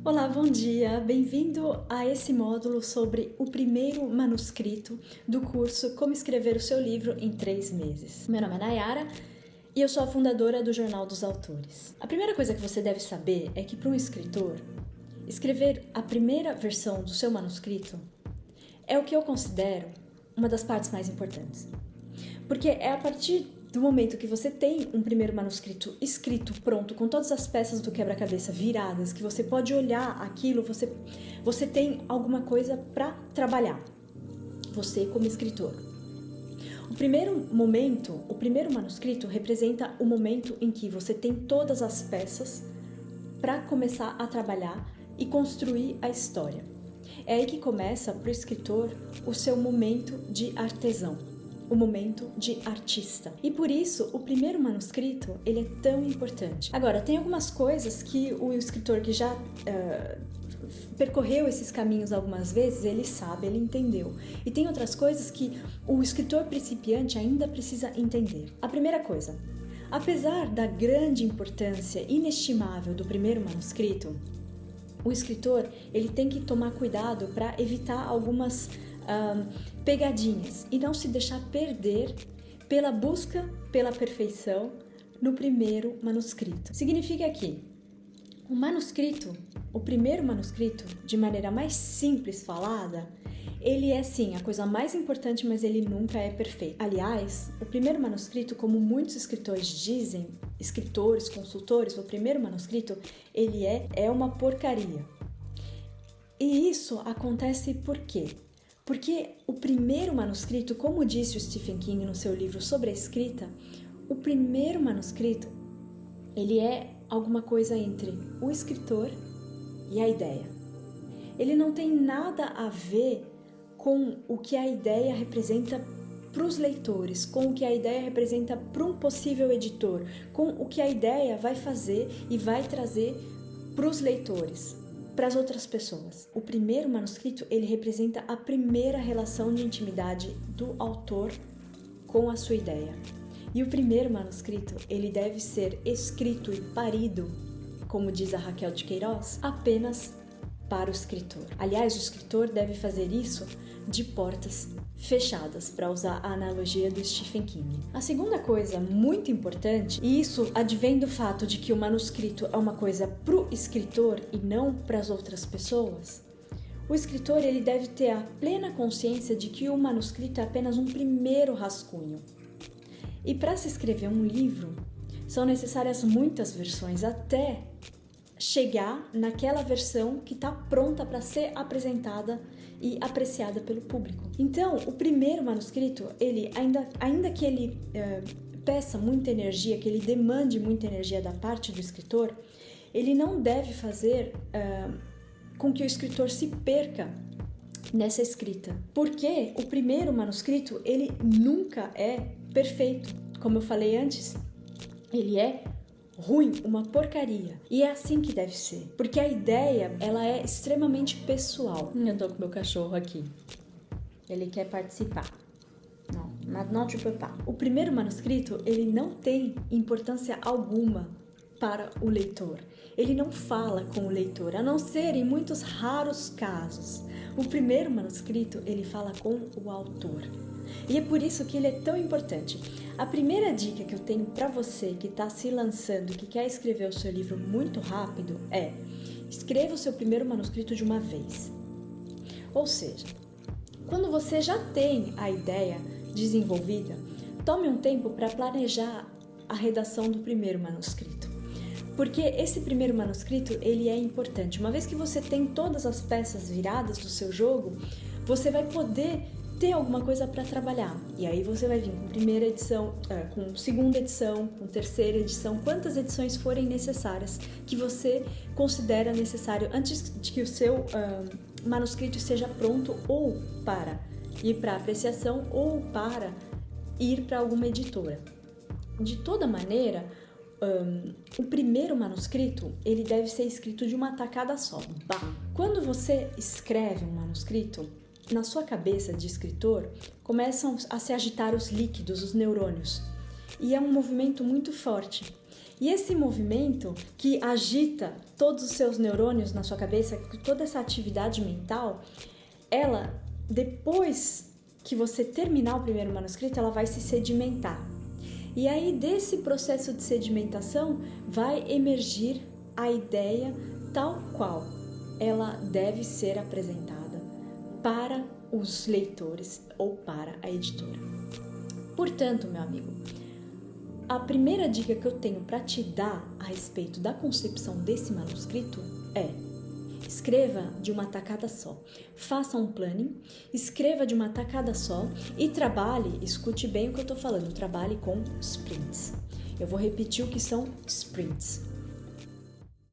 Olá, bom dia! Bem-vindo a esse módulo sobre o primeiro manuscrito do curso Como Escrever o Seu Livro em 3 Meses. Meu nome é Nayara e eu sou a fundadora do Jornal dos Autores. A primeira coisa que você deve saber é que para um escritor, escrever a primeira versão do seu manuscrito é o que eu considero uma das partes mais importantes. Porque é a partir do momento que você tem um primeiro manuscrito escrito, pronto, com todas as peças do quebra-cabeça viradas, que você pode olhar aquilo, você tem alguma coisa para trabalhar, você como escritor. O primeiro manuscrito representa o momento em que você tem todas as peças para começar a trabalhar e construir a história. É aí que começa para o escritor o seu momento de artesão, o momento de artista. E por isso, o primeiro manuscrito, ele é tão importante. Agora, tem algumas coisas que o escritor que já percorreu esses caminhos algumas vezes, ele sabe, ele entendeu. E tem outras coisas que o escritor principiante ainda precisa entender. A primeira coisa, apesar da grande importância inestimável do primeiro manuscrito, o escritor, ele tem que tomar cuidado para evitar algumas pegadinhas e não se deixar perder pela busca pela perfeição no primeiro manuscrito. Significa que o primeiro manuscrito, de maneira mais simples falada, ele é sim a coisa mais importante, mas ele nunca é perfeito. Aliás, o primeiro manuscrito, como muitos escritores dizem, escritores, consultores, o primeiro manuscrito, ele é uma porcaria. E isso acontece por quê? Porque o primeiro manuscrito, como disse o Stephen King no seu livro sobre a escrita, o primeiro manuscrito, ele é alguma coisa entre o escritor e a ideia. Ele não tem nada a ver com o que a ideia representa para os leitores, com o que a ideia representa para um possível editor, com o que a ideia vai fazer e vai trazer para os leitores, para as outras pessoas. O primeiro manuscrito, ele representa a primeira relação de intimidade do autor com a sua ideia. E o primeiro manuscrito, ele deve ser escrito e parido, como diz a Raquel de Queiroz, apenas para o escritor. Aliás, o escritor deve fazer isso de portas fechadas, para usar a analogia do Stephen King. A segunda coisa muito importante, e isso advém do fato de que o manuscrito é uma coisa para o escritor e não para as outras pessoas, o escritor ele deve ter a plena consciência de que o manuscrito é apenas um primeiro rascunho. E para se escrever um livro, são necessárias muitas versões até chegar naquela versão que está pronta para ser apresentada e apreciada pelo público. Então, o primeiro manuscrito, ele ainda que ele peça muita energia, que ele demande muita energia da parte do escritor, ele não deve fazer com que o escritor se perca nessa escrita. Porque o primeiro manuscrito, ele nunca é perfeito. Como eu falei antes, ele é ruim, uma porcaria. E é assim que deve ser. Porque a ideia, ela é extremamente pessoal. Eu tô com meu cachorro aqui. Ele quer participar. Não, mas não tu peux pas. O primeiro manuscrito, ele não tem importância alguma para o leitor. Ele não fala com o leitor, a não ser em muitos raros casos. O primeiro manuscrito, ele fala com o autor. E é por isso que ele é tão importante. A primeira dica que eu tenho para você que está se lançando, que quer escrever o seu livro muito rápido, é: escreva o seu primeiro manuscrito de uma vez. Ou seja, quando você já tem a ideia desenvolvida, tome um tempo para planejar a redação do primeiro manuscrito. Porque esse primeiro manuscrito, ele é importante. Uma vez que você tem todas as peças viradas do seu jogo, você vai poder ter alguma coisa para trabalhar. E aí você vai vir com primeira edição, com segunda edição, com terceira edição, quantas edições forem necessárias, que você considera necessário antes de que o seu manuscrito esteja pronto, ou para ir para apreciação, ou para ir para alguma editora. De toda maneira, o primeiro manuscrito, ele deve ser escrito de uma tacada só. Bah! Quando você escreve um manuscrito, na sua cabeça de escritor, começam a se agitar os líquidos, os neurônios. E é um movimento muito forte. E esse movimento que agita todos os seus neurônios na sua cabeça, toda essa atividade mental, ela, depois que você terminar o primeiro manuscrito, ela vai se sedimentar. E aí, desse processo de sedimentação, vai emergir a ideia tal qual ela deve ser apresentada para os leitores ou para a editora. Portanto, meu amigo, a primeira dica que eu tenho para te dar a respeito da concepção desse manuscrito é: escreva de uma tacada só. Faça um planning, escreva de uma tacada só e trabalhe, escute bem o que eu estou falando, trabalhe com sprints. Eu vou repetir o que são sprints.